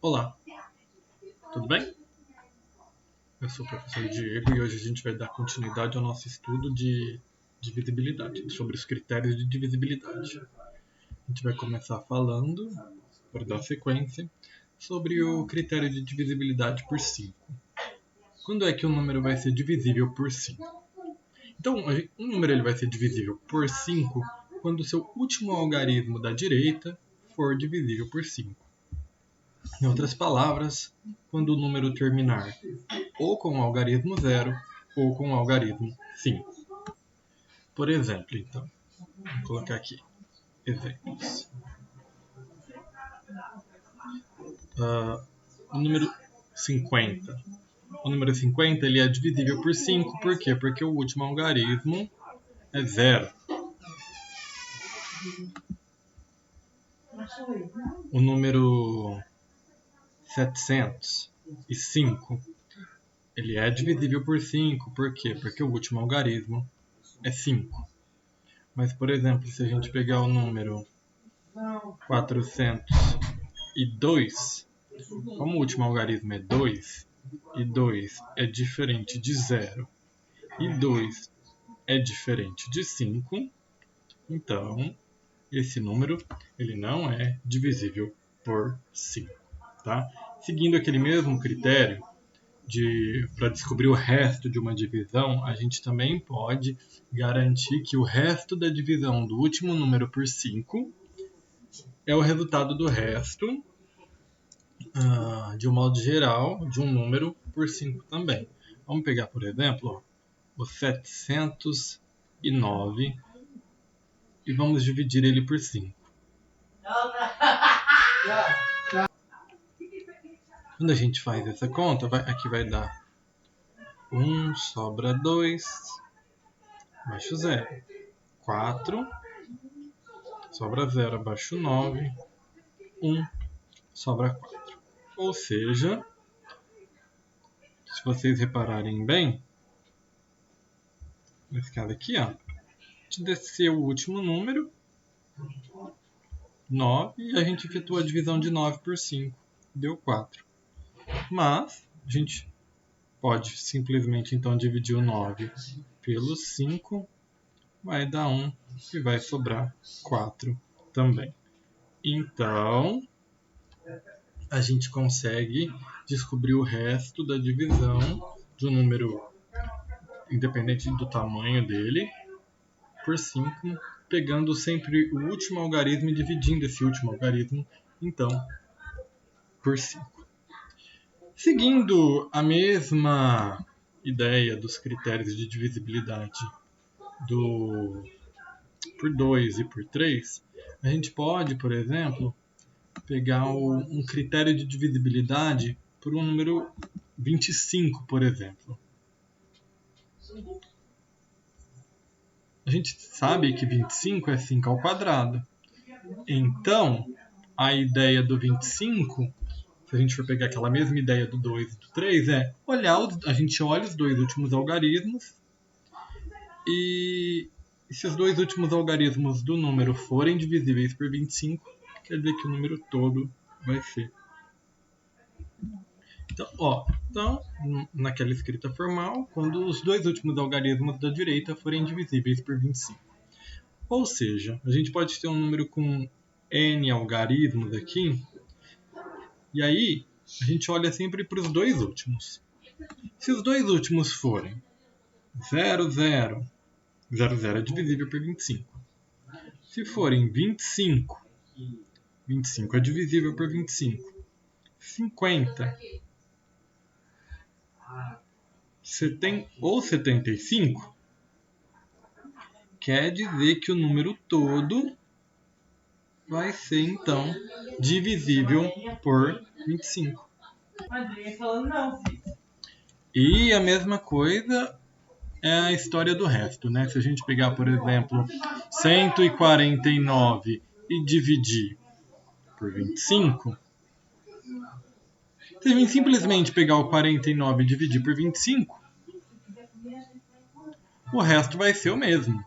Olá, tudo bem? Eu sou o professor Diego e hoje a gente vai dar continuidade ao nosso estudo de divisibilidade, sobre os critérios de divisibilidade. A gente vai começar falando, para dar sequência, sobre o critério de divisibilidade por 5. Quando é que um número vai ser divisível por 5? Então, um número ele vai ser divisível por 5 quando o seu último algarismo da direita for divisível por 5. Em outras palavras, quando o número terminar ou com o algarismo 0 ou com o algarismo 5. Por exemplo, então, vou colocar aqui exemplos. O número 50. O número 50 ele é divisível por 5, por quê? Porque o último algarismo é 0. O número 705 ele é divisível por 5, por quê? Porque o último algarismo é 5. Mas, por exemplo, se a gente pegar o número 402, como o último algarismo é 2, e 2 é diferente de 0, e 2 é diferente de 5, então esse número ele não é divisível por 5. Tá? Seguindo aquele mesmo critério, para descobrir o resto de uma divisão, a gente também pode garantir que o resto da divisão do último número por 5 é o resultado do resto, de um modo geral, de um número por 5 também. Vamos pegar, por exemplo, o 709 e vamos dividir ele por 5. Quando a gente faz essa conta, aqui vai dar 1, sobra 2, abaixo 0. 4, sobra 0, abaixo 9. 1, sobra 4. Ou seja, se vocês repararem bem, nesse caso aqui, a gente desceu o último número, 9, e a gente efetuou a divisão de 9 por 5, deu 4. Mas a gente pode simplesmente então dividir o 9 pelo 5, vai dar 1 e vai sobrar 4 também. Então, a gente consegue descobrir o resto da divisão de um número, independente do tamanho dele, por 5, pegando sempre o último algarismo e dividindo esse último algarismo, então, por 5. Seguindo a mesma ideia dos critérios de divisibilidade por 2 e por 3, a gente pode, por exemplo, pegar um critério de divisibilidade por um número 25, por exemplo. A gente sabe que 25 é 5 ao quadrado. Então, a ideia do 25, se a gente for pegar aquela mesma ideia do 2 e do 3, é a gente olha os dois últimos algarismos e se os dois últimos algarismos do número forem divisíveis por 25, quer dizer que o número todo vai ser. Então, naquela escrita formal, quando os dois últimos algarismos da direita forem divisíveis por 25. Ou seja, a gente pode ter um número com n algarismos aqui, e aí a gente olha sempre para os dois últimos. Se os dois últimos forem 0, 0, 0, 0 é divisível por 25. Se forem 25, 25 é divisível por 25. 50 ou 75, quer dizer que o número todo vai ser, então, divisível por 25. E a mesma coisa é a história do resto, né? Se a gente pegar, por exemplo, 149 e dividir por 25, se a gente simplesmente pegar o 49 e dividir por 25, o resto vai ser o mesmo.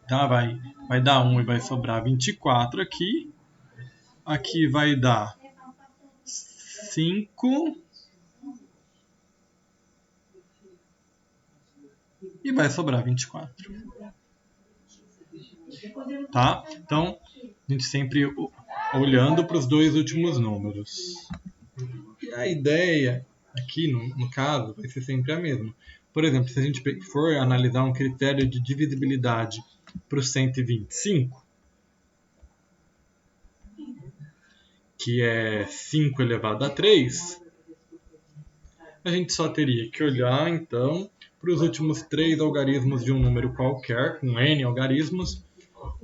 Tá? Vai dar 1 e vai sobrar 24 aqui. Aqui vai dar 5 e vai sobrar 24. Tá? Então, a gente sempre olhando para os dois últimos números. E a ideia aqui, no caso, vai ser sempre a mesma. Por exemplo, se a gente for analisar um critério de divisibilidade para o 125, que é 5 elevado a 3, a gente só teria que olhar, então, para os últimos 3 algarismos de um número qualquer, com n algarismos,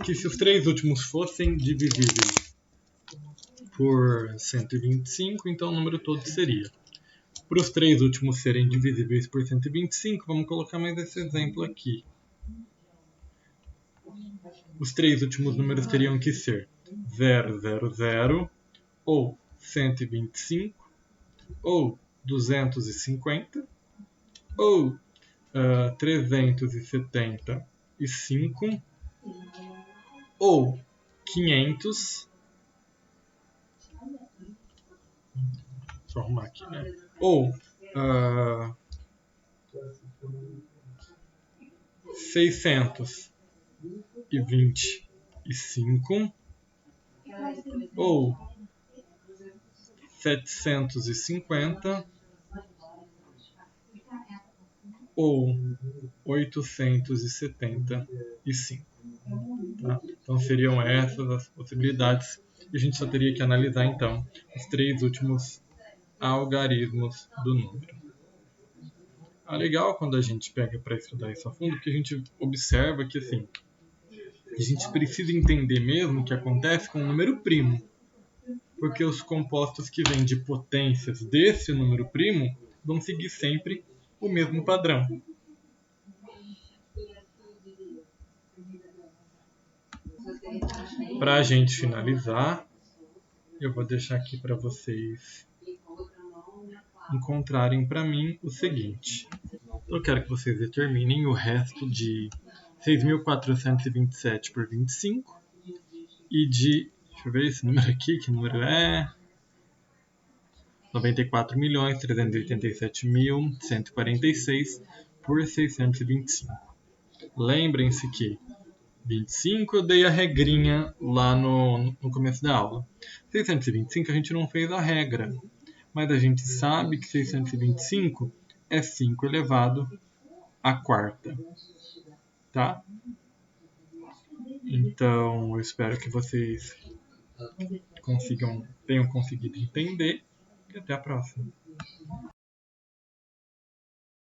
que se os 3 últimos fossem divisíveis por 125, então o número todo seria. Para os 3 últimos serem divisíveis por 125, vamos colocar mais esse exemplo aqui. Os 3 últimos números teriam que ser 0, 0, 0, ou 125, ou 250, ou 375, ou 500, deixa eu arrumar aqui, né? Ou 625, ou 750, ou 875. Tá? Então seriam essas as possibilidades. E a gente só teria que analisar então os 3 últimos algarismos do número. Legal quando a gente pega para estudar isso a fundo, porque a gente observa que assim, a gente precisa entender mesmo o que acontece com o número primo. Porque os compostos que vêm de potências desse número primo vão seguir sempre o mesmo padrão. Para a gente finalizar, eu vou deixar aqui para vocês encontrarem para mim o seguinte. Eu quero que vocês determinem o resto de 6.427 por 25 e de... Deixa eu ver esse número aqui, que número é... 94.387.146 por 625. Lembrem-se que 25 eu dei a regrinha lá no começo da aula. 625 a gente não fez a regra, mas a gente sabe que 625 é 5 elevado à quarta. Tá? Então, eu espero que vocês tenham conseguido entender e até a próxima.